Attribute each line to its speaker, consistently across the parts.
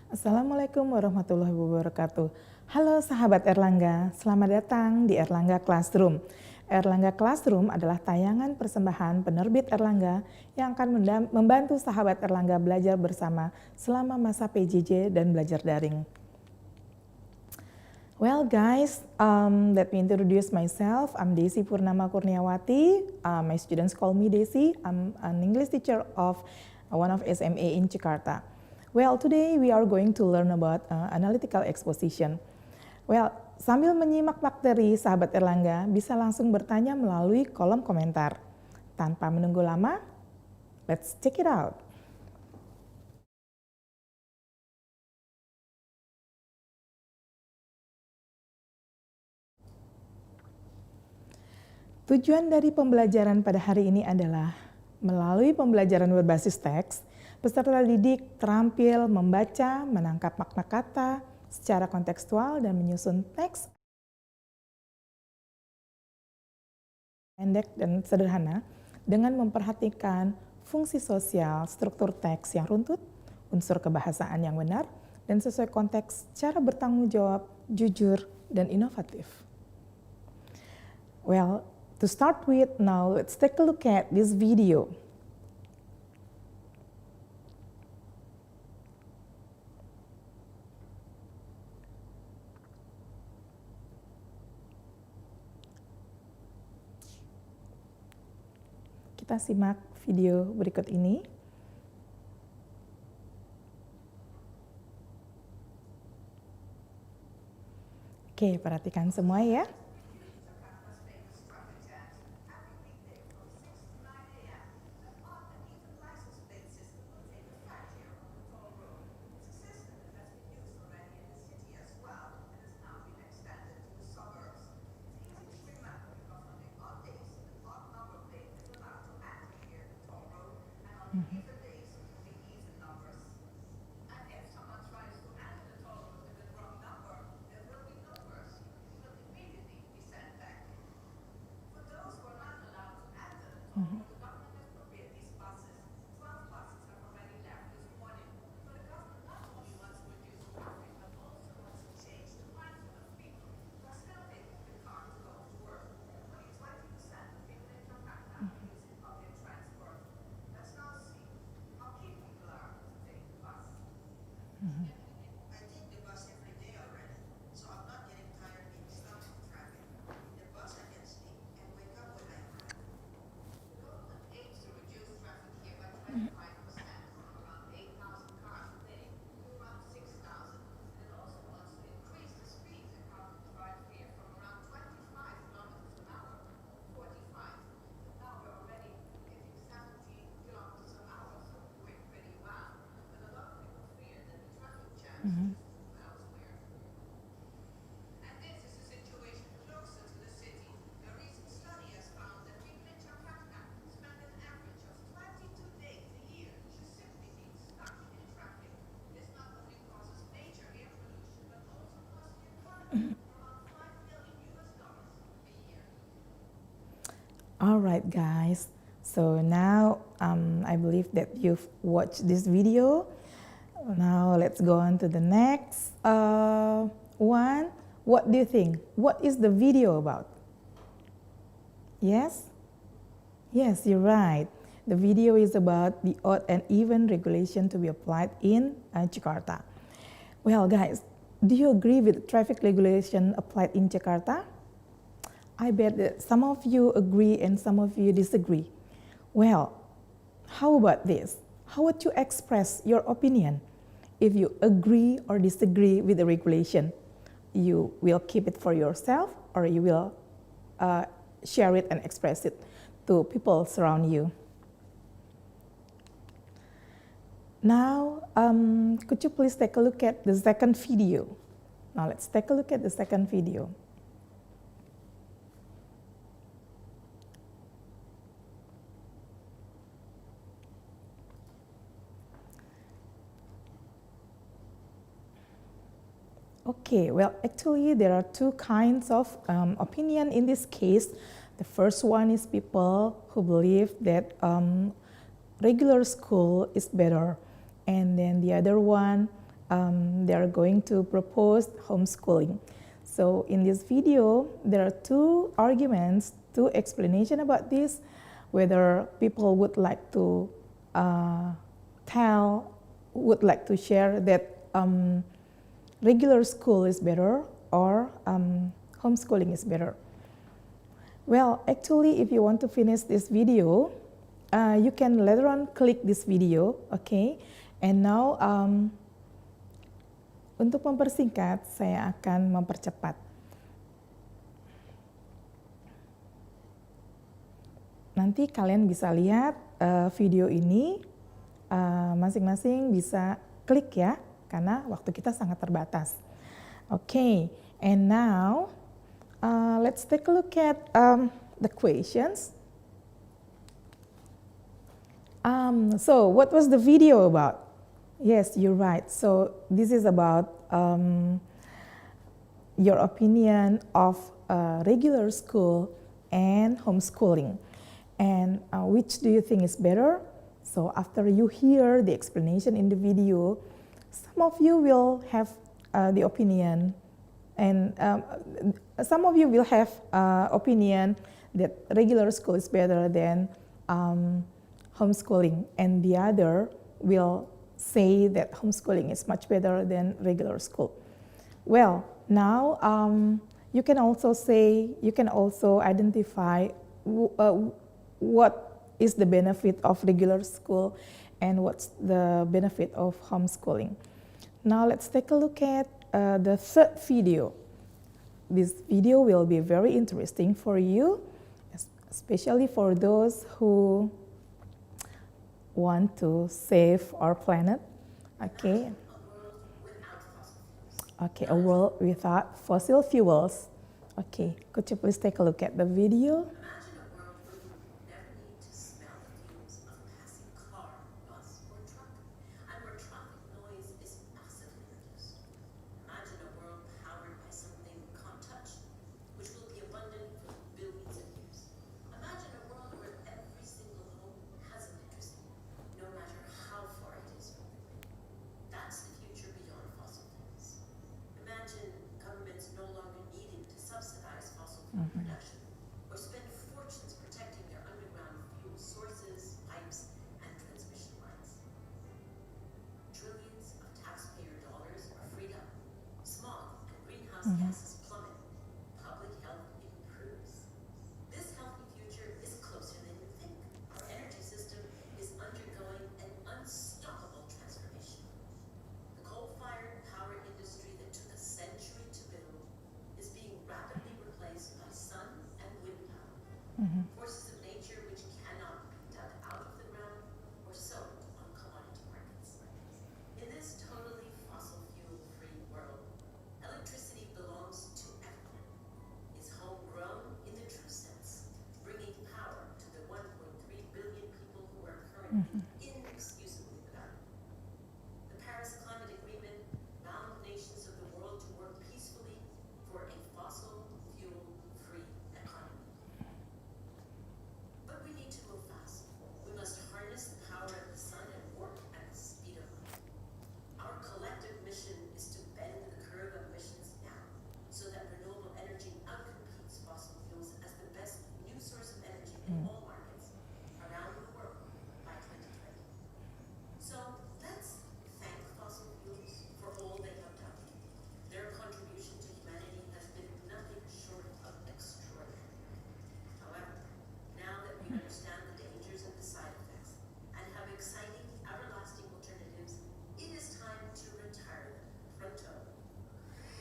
Speaker 1: Assalamualaikum warahmatullahi wabarakatuh. Halo sahabat Erlangga, selamat datang di Erlangga Classroom. Erlangga Classroom adalah tayangan persembahan penerbit Erlangga yang akan membantu sahabat Erlangga belajar bersama selama masa PJJ dan belajar daring. Well guys, let me introduce myself. I'm Desi Purnama Kurniawati. My students call me Desi. I'm an English teacher of one of SMA in Jakarta. Well, today we are going to learn about analytical exposition. Well, sambil menyimak materi, sahabat Erlangga bisa langsung bertanya melalui kolom komentar. Tanpa menunggu lama, let's check it out. Tujuan dari pembelajaran pada hari ini adalah melalui pembelajaran berbasis teks, peserta didik terampil membaca, menangkap makna kata secara kontekstual dan menyusun teks pendek dan sederhana dengan memperhatikan fungsi sosial, struktur teks yang runtut, unsur kebahasaan yang benar, dan sesuai konteks cara bertanggung jawab, jujur, dan inovatif. Well, to start with, now let's take a look at this video. Kita simak video berikut ini. Oke, perhatikan semua ya. All right, guys. So now I believe that you've watched this video. Now let's go on to the next one. What do you think? What is the video about? Yes? Yes, you're right. The video is about the odd and even regulation to be applied in Jakarta. Well, guys, do you agree with traffic regulation applied in Jakarta? I bet that some of you agree and some of you disagree. Well, how about this? How would you express your opinion? If you agree or disagree with the regulation, you will keep it for yourself or you will share it and express it to people surround you. Now, could you please take a look at the second video? Now let's take a look at the second video. Okay, well, actually there are two kinds of opinion in this case. The first one is people who believe that regular school is better. And then the other one they are going to propose homeschooling. So in this video, there are two arguments, two explanations about this, whether people would like to share that regular school is better or homeschooling is better. Well, actually, if you want to finish this video, you can later on click this video, okay? And now, untuk mempersingkat, saya akan mempercepat. Nanti kalian bisa lihat video ini, masing-masing bisa klik ya, karena waktu kita sangat terbatas. Okay, and now let's take a look at the questions. So what was the video about? Yes, you're right. So this is about your opinion of regular school and homeschooling. And which do you think is better? So after you hear the explanation in the video, some of you will have the opinion, and some of you will have opinion that regular school is better than homeschooling, and the other will say that homeschooling is much better than regular school. Well, now you can also identify what is the benefit of regular school and what's the benefit of homeschooling. Now let's take a look at the third video. This video will be very interesting for you, especially for those who want to save our planet. Okay. Okay, a world without fossil fuels. Okay, could you please take a look at the video?
Speaker 2: Imagine a world where you never need to smell the fumes of a passing car, bus, or truck, and where traffic noise is massively reduced. Imagine a world powered by something we can't touch, which will be abundant for billions of years. Imagine a world where every single home has electricity, no matter how far it is from the grid. That's the future beyond fossil fuels. Imagine governments no longer needing to subsidize fossil fuel production or spend fortunes protecting their underground fuel sources, pipes, and transmission lines. Trillions of taxpayer dollars are freed up. Smog and greenhouse gases plummet. Public health improves. This healthy future is closer than you think. Our energy system is undergoing an unstoppable transformation. The coal-fired power industry that took a century to build is being rapidly replaced by sun and wind power. Forces of nature which cannot be dug out of the ground or sold on commodity markets. In this totally fossil fuel-free world, electricity belongs to everyone, is homegrown in the true sense, bringing power to the 1.3 billion people who are currently inexcusably without it. The Paris Climate Agreement bound nations of the world to work peacefully for a fossil fuel-free economy. But we need to move fast. We must harness the power of the sun and work at the speed of light. Our collective mission is to bend the curve of emissions now, so that renewable energy outcompetes fossil fuels as the best new source of energy in all markets around the world by 2020. So let's thank fossil fuels for all they have done. Their contribution to humanity has been nothing short of extraordinary. However, now that we understand the dangers and the side effects and have exciting, everlasting alternatives, it is time to retire them pronto.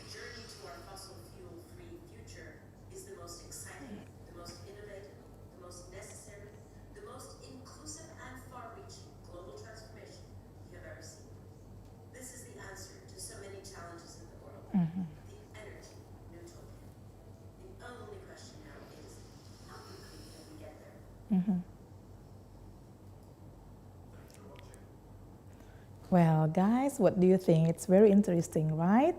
Speaker 2: The journey to our fossil fuel-free future is the most exciting, the most innovative, the most necessary, the most inclusive and far-reaching global transformation we have ever seen. This is the answer to so many challenges in the world. The energy utopia. The only question now is, how quickly can we get there?
Speaker 1: Well, guys, what do you think? It's very interesting, right?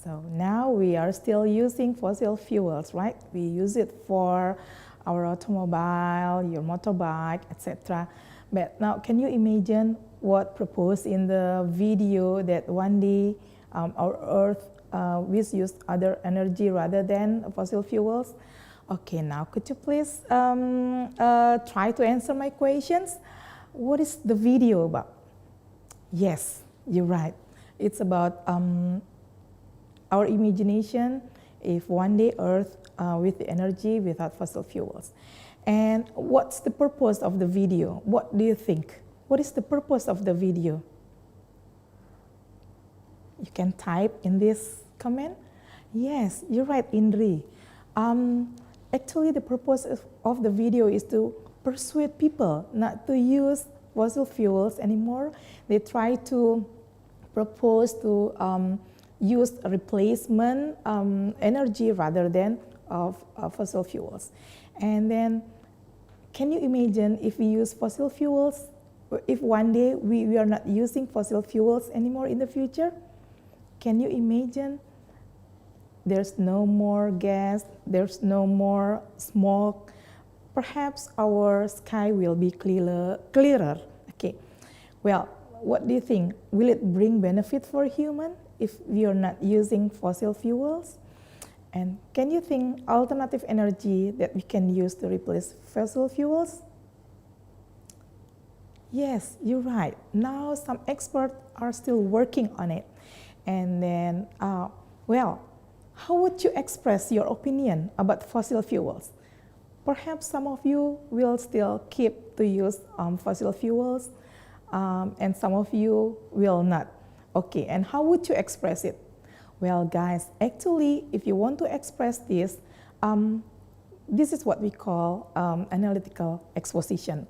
Speaker 1: So now we are still using fossil fuels, right? We use it for our automobile, your motorbike, etc. But now, can you imagine what proposed in the video that one day our Earth will use other energy rather than fossil fuels? Okay, now could you please try to answer my questions? What is the video about? Yes, you're right. It's about our imagination if one day Earth with the energy without fossil fuels. And what's the purpose of the video? What do you think? What is the purpose of the video? You can type in this comment. Yes, you're right, Indri. Actually, the purpose of the video is to persuade people not to use fossil fuels anymore. They try to propose to use replacement energy rather than fossil fuels. And then, can you imagine if we use fossil fuels, if one day we are not using fossil fuels anymore in the future? Can you imagine? There's no more gas, there's no more smoke. Perhaps our sky will be clearer. Okay. Well, what do you think? Will it bring benefit for human if we are not using fossil fuels? And can you think alternative energy that we can use to replace fossil fuels? Yes, you're right. Now some experts are still working on it. And then, well, how would you express your opinion about fossil fuels? Perhaps some of you will still keep to use fossil fuels, and some of you will not. Okay, and how would you express it? Well, guys, actually, if you want to express this, this is what we call analytical exposition.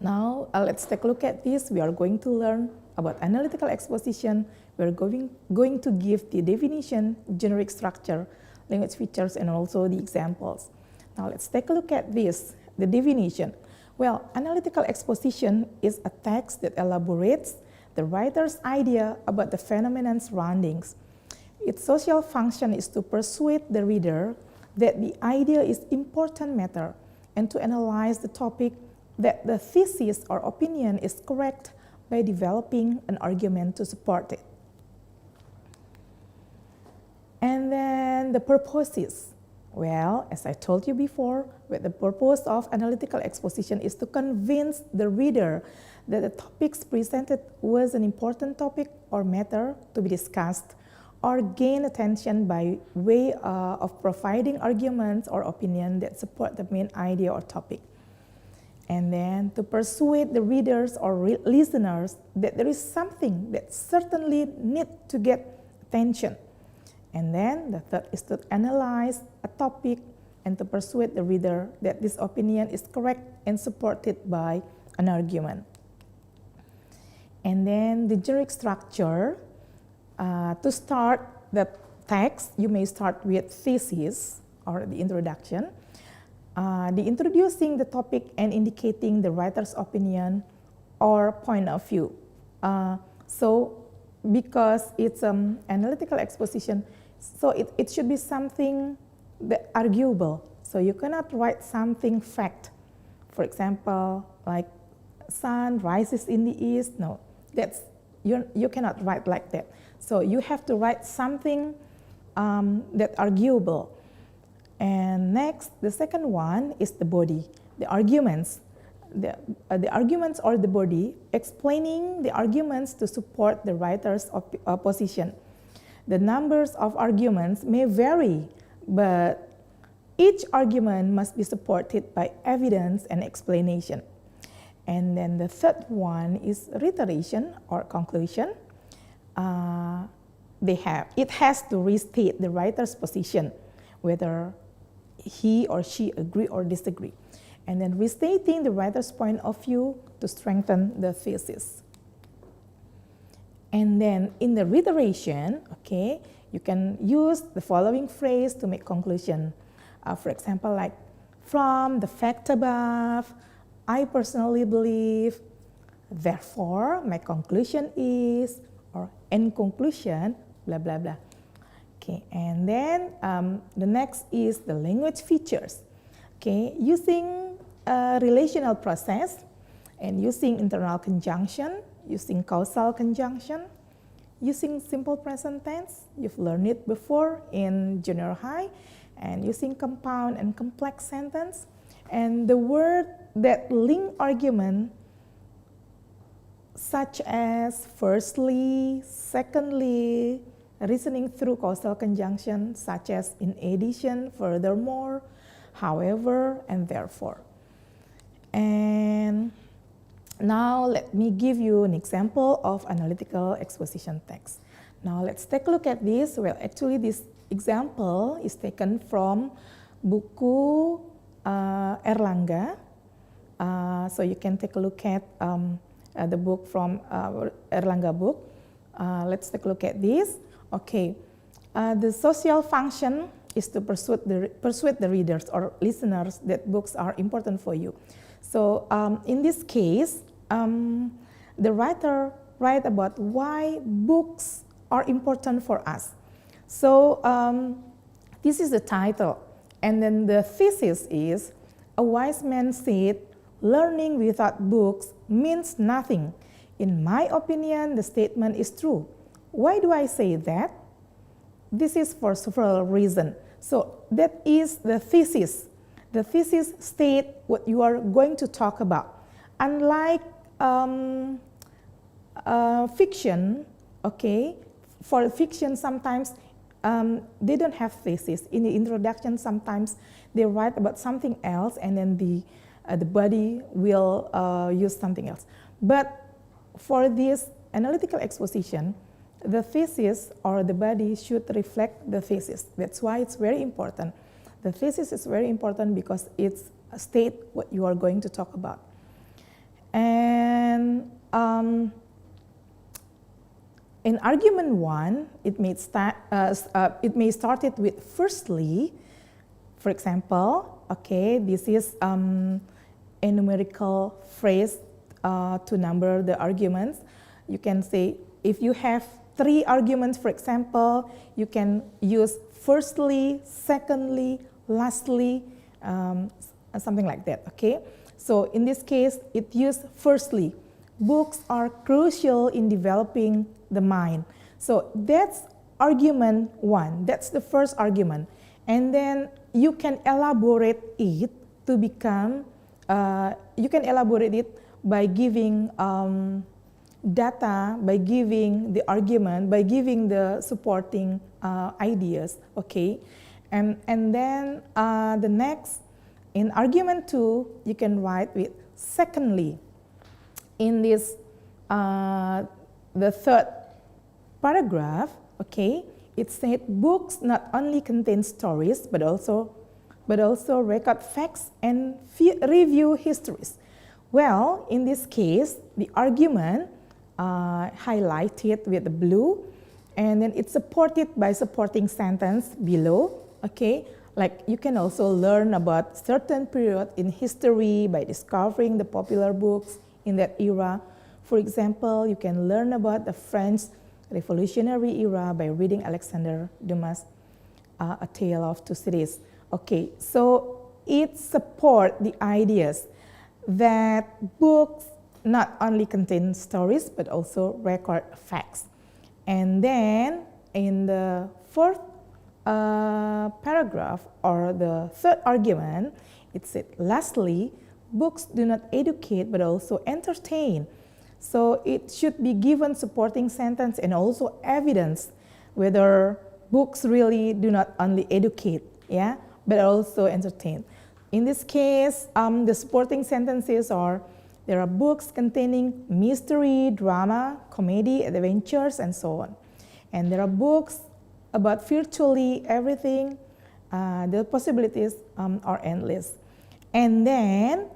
Speaker 1: Now, let's take a look at this. We are going to learn about analytical exposition. We're going to give the definition, generic structure, language features, and also the examples. Now, let's take a look at this, the definition. Well, analytical exposition is a text that elaborates the writer's idea about the phenomenon surroundings. Its social function is to persuade the reader that the idea is important matter and to analyze the topic that the thesis or opinion is correct by developing an argument to support it. And then the purposes. Well, as I told you before, the purpose of analytical exposition is to convince the reader that the topics presented was an important topic or matter to be discussed or gain attention by way of providing arguments or opinion that support the main idea or topic. And then to persuade the readers or listeners that there is something that certainly need to get attention. And then the third is to analyze a topic and to persuade the reader that this opinion is correct and supported by an argument. And then the generic structure, to start the text, you may start with thesis or the introduction. The introducing the topic and indicating the writer's opinion or point of view. So because it's analytical exposition, so it should be something that arguable. So you cannot write something fact. For example, like sun rises in the east. No, you cannot write like that. So you have to write something that arguable. And next, the second one is the body, the arguments. The arguments or the body explaining the arguments to support the writer's position. The numbers of arguments may vary, but each argument must be supported by evidence and explanation. And then the third one is reiteration or conclusion. It has to restate the writer's position, whether he or she agree or disagree. And then restating the writer's point of view to strengthen the thesis. And then in the reiteration, okay, you can use the following phrase to make conclusion. For example, like, from the fact above, I personally believe, therefore, my conclusion is, or in conclusion, blah, blah, blah. Okay, and then the next is the language features. Okay, using a relational process, And using internal conjunction, using causal conjunction, using simple present tense, you've learned it before in junior high, and using compound and complex sentence. And the word that link argument, such as firstly, secondly, reasoning through causal conjunction, such as in addition, furthermore, however, and therefore. And now let me give you an example of analytical exposition text. Now let's take a look at this. Well, actually this example is taken from buku Erlangga. So you can take a look at the book from Erlangga book. Let's take a look at this. Okay, the social function is to persuade the readers or listeners that books are important for you. So in this case, the writer write about why books are important for us. So this is the title, and then the thesis is, a wise man said, learning without books means nothing. In my opinion, the statement is true. Why do I say that? This is for several reasons. So that is the thesis. The thesis states what you are going to talk about. Unlike fiction, okay, for fiction sometimes they don't have thesis. In the introduction sometimes they write about something else and then the body will use something else. But for this analytical exposition, the thesis or the body should reflect the thesis. That's why it's very important. The thesis is very important because it states what you are going to talk about. And in argument 1, it may start it with firstly. For example, okay, this is a numerical phrase to number the arguments. You can say, if you have 3 arguments, for example, you can use firstly, secondly, lastly, something like that, okay? So in this case, it used firstly. Books are crucial in developing the mind. So that's argument 1. That's the first argument. And then you can elaborate it to become, you can elaborate it by giving data, by giving the argument, by giving the supporting ideas, okay? And then the next, in argument 2, you can write with secondly. In this, the third paragraph, okay, it said books not only contain stories but also record facts and review histories. Well, in this case, the argument highlighted with the blue, and then it's supported by supporting sentence below, okay? Like you can also learn about certain period in history by discovering the popular books in that era. For example, you can learn about the French Revolutionary era by reading Alexander Dumas' A Tale of Two Cities. Okay, so it supports the ideas that books not only contain stories but also record facts. And then in the fourth paragraph or the third argument, it said, lastly, books do not educate but also entertain. So it should be given supporting sentence and also evidence whether books really do not only educate, yeah, but also entertain. In this case, the supporting sentences are, there are books containing mystery, drama, comedy, adventures, and so on. And there are books about virtually everything. The possibilities are endless. And then,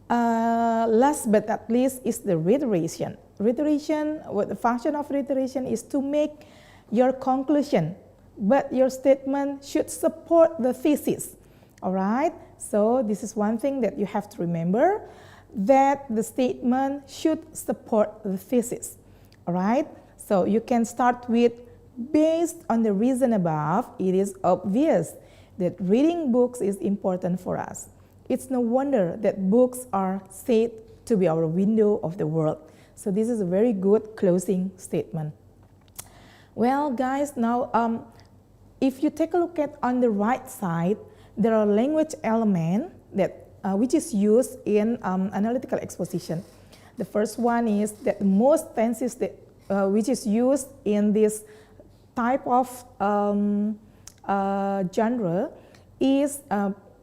Speaker 1: last but not least is the reiteration. Reiteration, what the function of reiteration is to make your conclusion, but your statement should support the thesis. All right, so this is one thing that you have to remember, that the statement should support the thesis. All right, so you can start with, based on the reason above, it is obvious that reading books is important for us. It's no wonder that books are said to be our window of the world. So this is a very good closing statement. Well, guys, now if you take a look at on the right side, there are language elements that which is used in analytical exposition. The first one is that most tenses that which is used in this type of genre is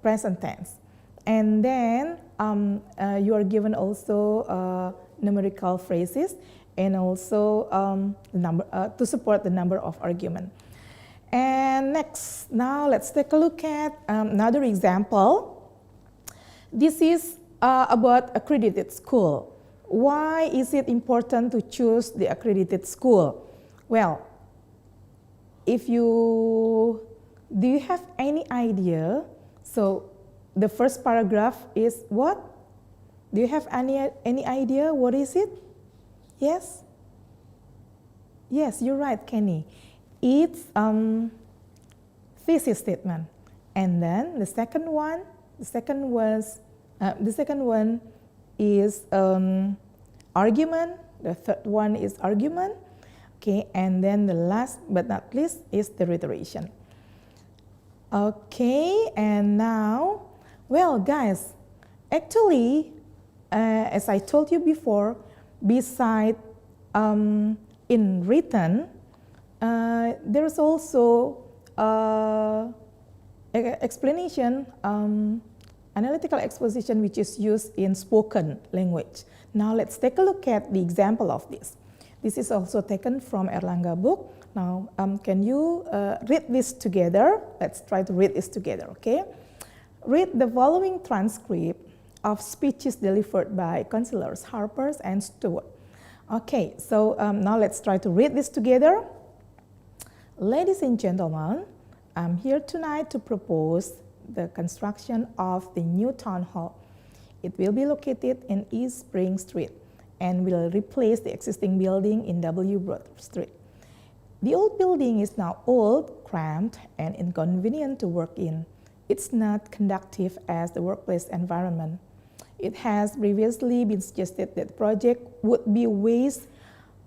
Speaker 1: present tense. And then you are given also numerical phrases and also the number, to support the number of argument. And next, now let's take a look at another example. This is about accredited school. Why is it important to choose the accredited school? Well, do you have any idea? So the first paragraph is what? Do you have any idea what is it? Yes? Yes, you're right, Kenny. It's thesis statement. And then the second one is argument. The third one is argument. Okay, and then the last but not least is the reiteration. Okay, and now, well, guys, actually, as I told you before, beside in written, there's also explanation, analytical exposition, which is used in spoken language. Now let's take a look at the example of this. This is also taken from Erlangga book. Now, can you read this together? Let's try to read this together, okay? Read the following transcript of speeches delivered by councillors Harper and Stewart. Okay, so now let's try to read this together. Ladies and gentlemen, I'm here tonight to propose the construction of the new town hall. It will be located in East Spring Street and will replace the existing building in W. Broad Street. The old building is now old, cramped, and inconvenient to work in. It's not conducive as the workplace environment. It has previously been suggested that the project would be a waste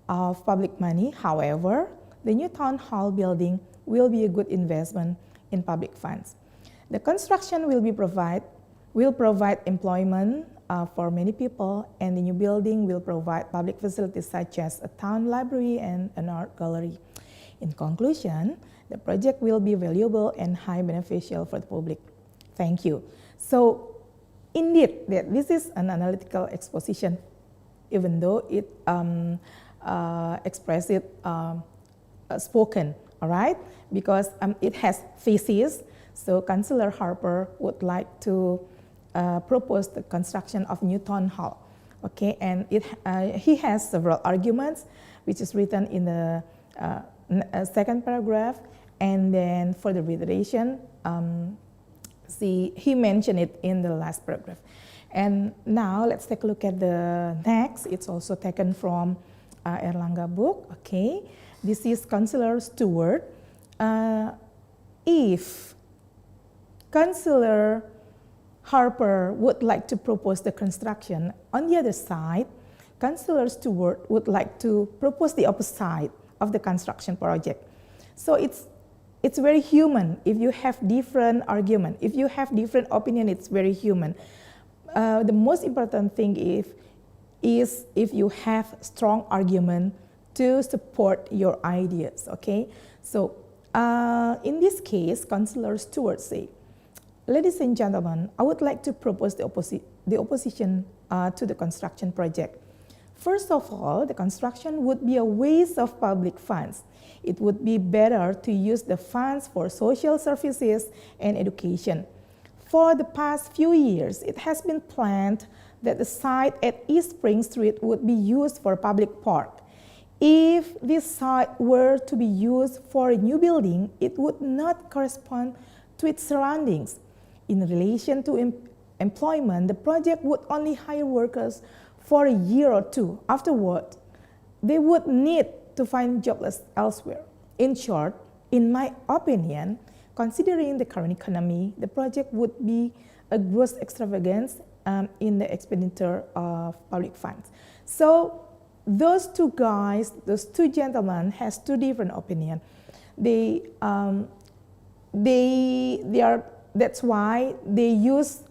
Speaker 1: of public money. However, the new town hall building will be a good investment in public funds. The construction will provide employment for many people, and the new building will provide public facilities such as a town library and an art gallery. In conclusion, the project will be valuable and highly beneficial for the public. Thank you. So, indeed, this is an analytical exposition, even though it expresses spoken, all right? Because it has thesis. So Councillor Harper would like to propose the construction of new town hall. Okay, and he has several arguments, which is written in the second paragraph, and then for the reiteration, he mentioned it in the last paragraph. And now let's take a look at the next. It's also taken from Erlangga book. Okay, this is Councillor Stewart. If Councillor Harper would like to propose the construction, on the other side, Councillor Stewart would like to propose the opposite side of the construction project. So it's very human. If you have different argument, if you have different opinion, it's very human. The most important thing is if you have strong argument to support your ideas, okay? So in this case, Councillor Stewart said, ladies and gentlemen, I would like to propose the opposition to the construction project. First of all, the construction would be a waste of public funds. It would be better to use the funds for social services and education. For the past few years, it has been planned that the site at East Spring Street would be used for a public park. If this site were to be used for a new building, it would not correspond to its surroundings. In relation to employment, the project would only hire workers for a year or two. Afterward, they would need to find jobs elsewhere. In short, in my opinion, considering the current economy, the project would be a gross extravagance in the expenditure of public funds. So those two guys, those two gentlemen, has two different opinions. They are. That's why they use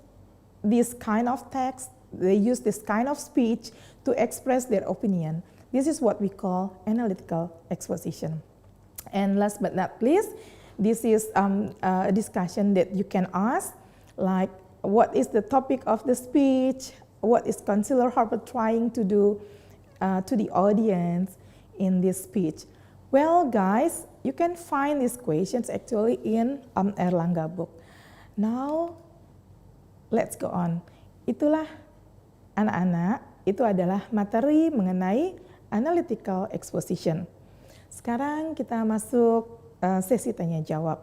Speaker 1: this kind of text. They use this kind of speech to express their opinion. This is what we call analytical exposition. And last but not least, this is a discussion that you can ask, like what is the topic of the speech? What is Councillor Harper trying to do to the audience in this speech? Well, guys, you can find these questions actually in Erlangga book. Now, let's go on. Itulah anak-anak, itu adalah materi mengenai analytical exposition. Sekarang kita masuk sesi tanya jawab.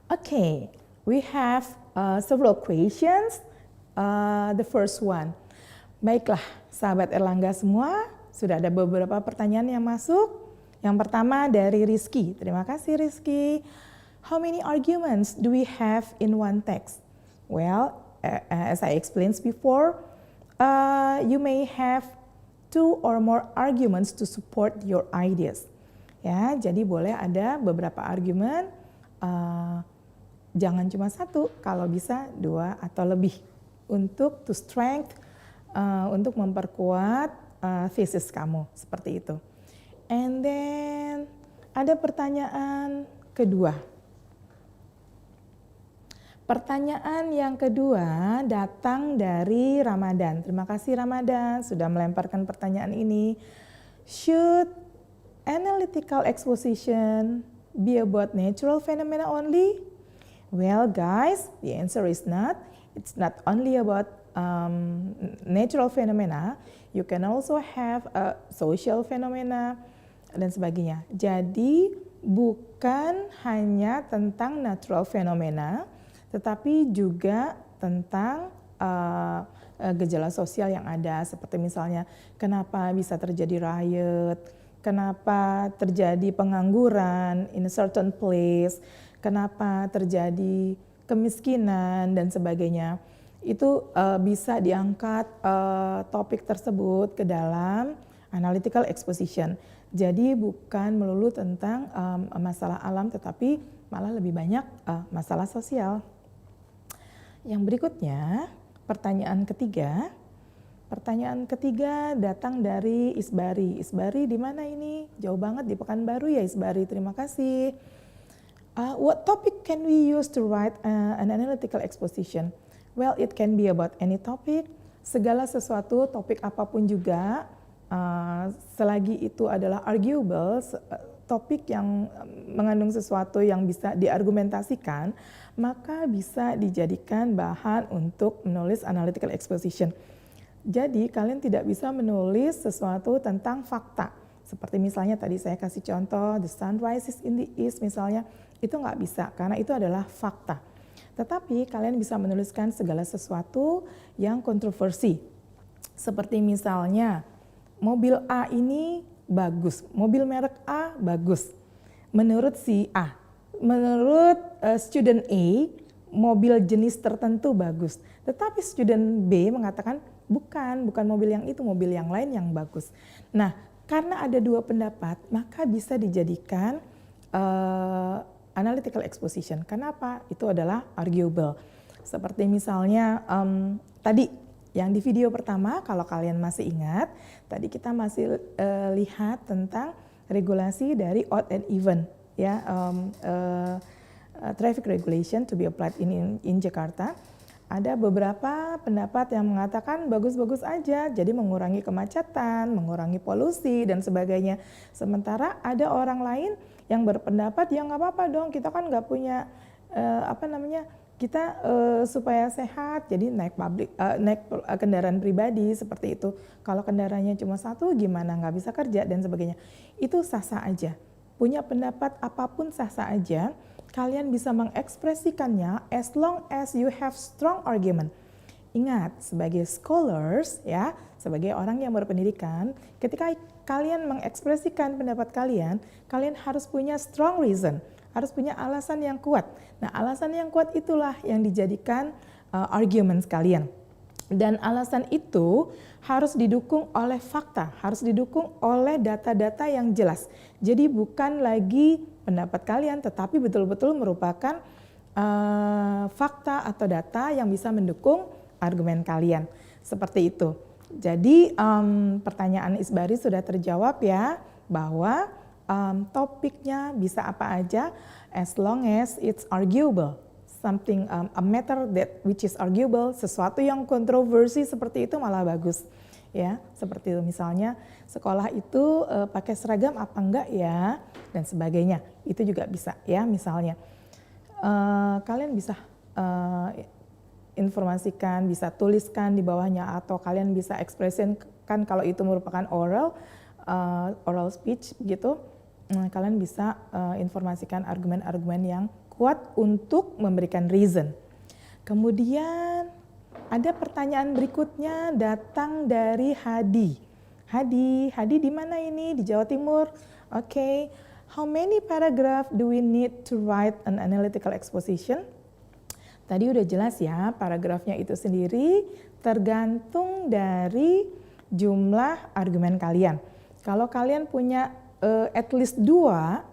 Speaker 1: Okay, we have several questions. The first one. Baiklah, sahabat Erlangga semua, sudah ada beberapa pertanyaan yang masuk. Yang pertama dari Rizky. Terima kasih Rizky. How many arguments do we have in one text? Well, as I explained before, you may have 2 or more arguments to support your ideas. Ya, jadi boleh ada beberapa argumen. Jangan cuma 1, kalau bisa 2 atau lebih untuk to strength, untuk memperkuat thesis kamu seperti itu. And then ada pertanyaan kedua. Pertanyaan yang kedua datang dari Ramadan. Terima kasih Ramadan sudah melemparkan pertanyaan ini. Should analytical exposition be about natural phenomena only? Well, guys, the answer is not. It's not only about natural phenomena. You can also have social phenomena dan sebagainya. Jadi bukan hanya tentang natural phenomena, tetapi juga tentang gejala sosial yang ada, seperti misalnya kenapa bisa terjadi riot, kenapa terjadi pengangguran in a certain place, kenapa terjadi kemiskinan dan sebagainya. Itu bisa diangkat topik tersebut ke dalam analytical exposition. Jadi bukan melulu tentang masalah alam, tetapi malah lebih banyak masalah sosial. Yang berikutnya, pertanyaan ketiga. Pertanyaan ketiga datang dari Isbari. Isbari di mana ini? Jauh banget di Pekanbaru ya Isbari. Terima kasih. What topic can we use to write an analytical exposition? Well, it can be about any topic. Segala sesuatu, topik apapun juga, selagi itu adalah arguable, topik yang mengandung sesuatu yang bisa diargumentasikan, maka bisa dijadikan bahan untuk menulis analytical exposition. Jadi kalian tidak bisa menulis sesuatu tentang fakta. Seperti misalnya tadi saya kasih contoh, the sun rises in the east misalnya, itu nggak bisa karena itu adalah fakta. Tetapi kalian bisa menuliskan segala sesuatu yang kontroversi. Seperti misalnya, mobil A ini bagus, mobil merek A bagus. Menurut si A, menurut student A, mobil jenis tertentu bagus. Tetapi student B mengatakan bukan mobil yang itu, mobil yang lain yang bagus. Nah, karena ada 2 pendapat, maka bisa dijadikan analytical exposition. Kenapa? Itu adalah arguable. Seperti misalnya tadi yang di video pertama, kalau kalian masih ingat, tadi kita masih lihat tentang regulasi dari odd and even, ya, traffic regulation to be applied in Jakarta. Ada beberapa pendapat yang mengatakan bagus-bagus aja, jadi mengurangi kemacetan, mengurangi polusi dan sebagainya. Sementara ada orang lain yang berpendapat ya nggak apa-apa dong, kita kan nggak punya kita supaya sehat, jadi naik kendaraan pribadi seperti itu. Kalau kendaraannya cuma 1 gimana, nggak bisa kerja dan sebagainya. Itu sah-sah aja. Punya pendapat apapun sah-sah aja. Kalian bisa mengekspresikannya as long as you have strong argument. Ingat, sebagai scholars ya, sebagai orang yang berpendidikan, ketika kalian mengekspresikan pendapat kalian, kalian harus punya strong reason, harus punya alasan yang kuat. Nah, alasan yang kuat itulah yang dijadikan arguments kalian. Dan alasan itu harus didukung oleh fakta, harus didukung oleh data-data yang jelas. Jadi bukan lagi pendapat kalian, tetapi betul-betul merupakan fakta atau data yang bisa mendukung argumen kalian. Seperti itu. Jadi pertanyaan Isbari sudah terjawab ya, bahwa topiknya bisa apa aja as long as it's arguable. Something a matter that which is arguable, sesuatu yang kontroversi seperti itu malah bagus ya, seperti itu. Misalnya sekolah itu pakai seragam apa enggak ya, dan sebagainya, itu juga bisa ya. Misalnya kalian bisa informasikan, bisa tuliskan di bawahnya, atau kalian bisa ekspresikan kalau itu merupakan oral speech gitu. Kalian bisa informasikan argumen-argumen yang kuat untuk memberikan reason. Kemudian ada pertanyaan berikutnya datang dari Hadi. Hadi di mana ini? Di Jawa Timur. Oke. How many paragraph do we need to write an analytical exposition? Tadi udah jelas ya, paragrafnya itu sendiri tergantung dari jumlah argumen kalian. Kalau kalian punya at least dua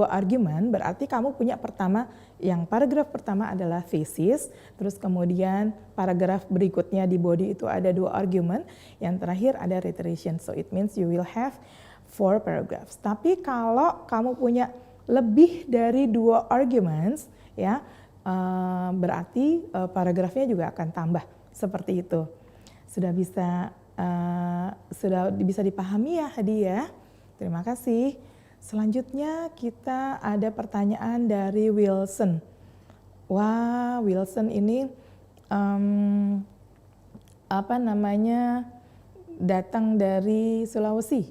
Speaker 1: argumen, berarti kamu punya pertama, yang paragraf pertama adalah thesis, terus kemudian paragraf berikutnya di body itu ada 2 argumen, yang terakhir ada reiteration. So it means you will have 4 paragraphs. Tapi kalau kamu punya lebih dari 2 arguments ya, berarti paragrafnya juga akan tambah seperti itu. Sudah bisa dipahami ya Hadi ya. Terima kasih. Selanjutnya kita ada pertanyaan dari Wilson. Wah, Wilson ini datang dari Sulawesi.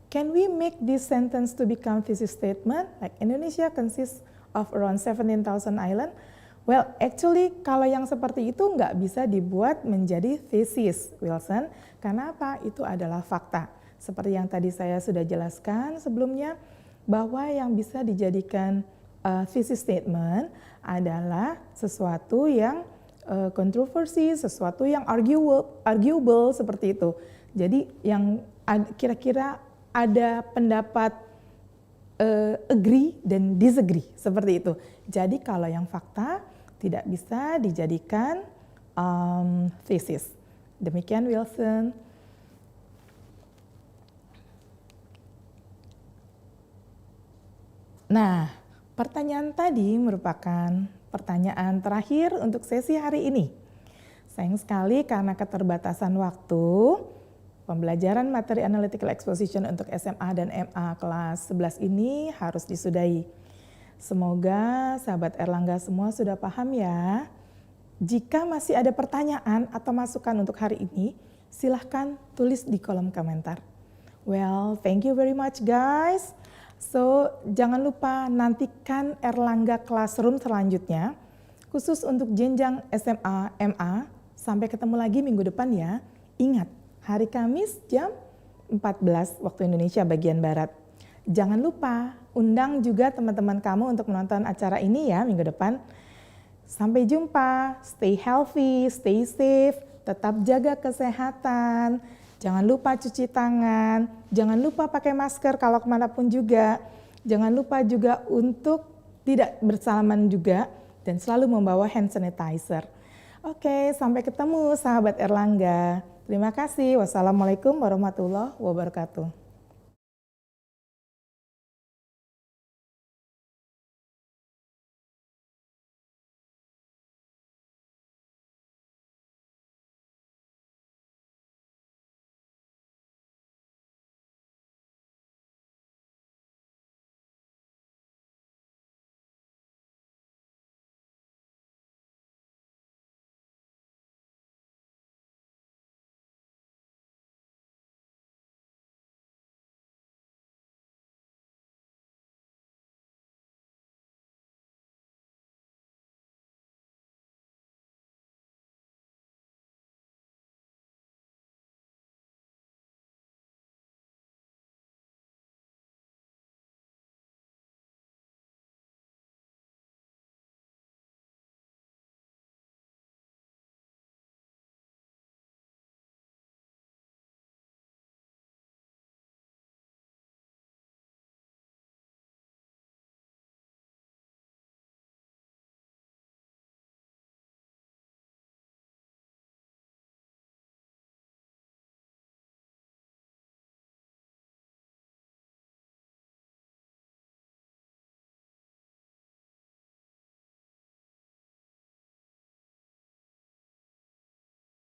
Speaker 1: Can we make this sentence to become thesis statement? Like Indonesia consists of around 17,000 island. Well, actually kalau yang seperti itu nggak bisa dibuat menjadi thesis, Wilson. Karena apa? Itu adalah fakta. Seperti yang tadi saya sudah jelaskan sebelumnya, bahwa yang bisa dijadikan thesis statement adalah sesuatu yang kontroversi, sesuatu yang arguable seperti itu. Jadi yang kira-kira ada pendapat agree dan disagree seperti itu. Jadi kalau yang fakta tidak bisa dijadikan thesis. Demikian Wilson. Nah, pertanyaan tadi merupakan pertanyaan terakhir untuk sesi hari ini. Sayang sekali karena keterbatasan waktu, pembelajaran materi Analytical Exposition untuk SMA dan MA kelas 11 ini harus disudahi. Semoga sahabat Erlangga semua sudah paham ya. Jika masih ada pertanyaan atau masukan untuk hari ini, silahkan tulis di kolom komentar. Well, thank you very much guys. So, jangan lupa nantikan Erlangga Classroom selanjutnya, khusus untuk jenjang SMA, MA. Sampai ketemu lagi minggu depan ya. Ingat, hari Kamis jam 14 waktu Indonesia bagian Barat. Jangan lupa undang juga teman-teman kamu untuk menonton acara ini ya minggu depan. Sampai jumpa, stay healthy, stay safe, tetap jaga kesehatan. Jangan lupa cuci tangan, jangan lupa pakai masker kalau kemanapun juga. Jangan lupa juga untuk tidak bersalaman juga dan selalu membawa hand sanitizer. Oke, sampai ketemu sahabat Erlangga. Terima kasih. Wassalamualaikum warahmatullahi wabarakatuh.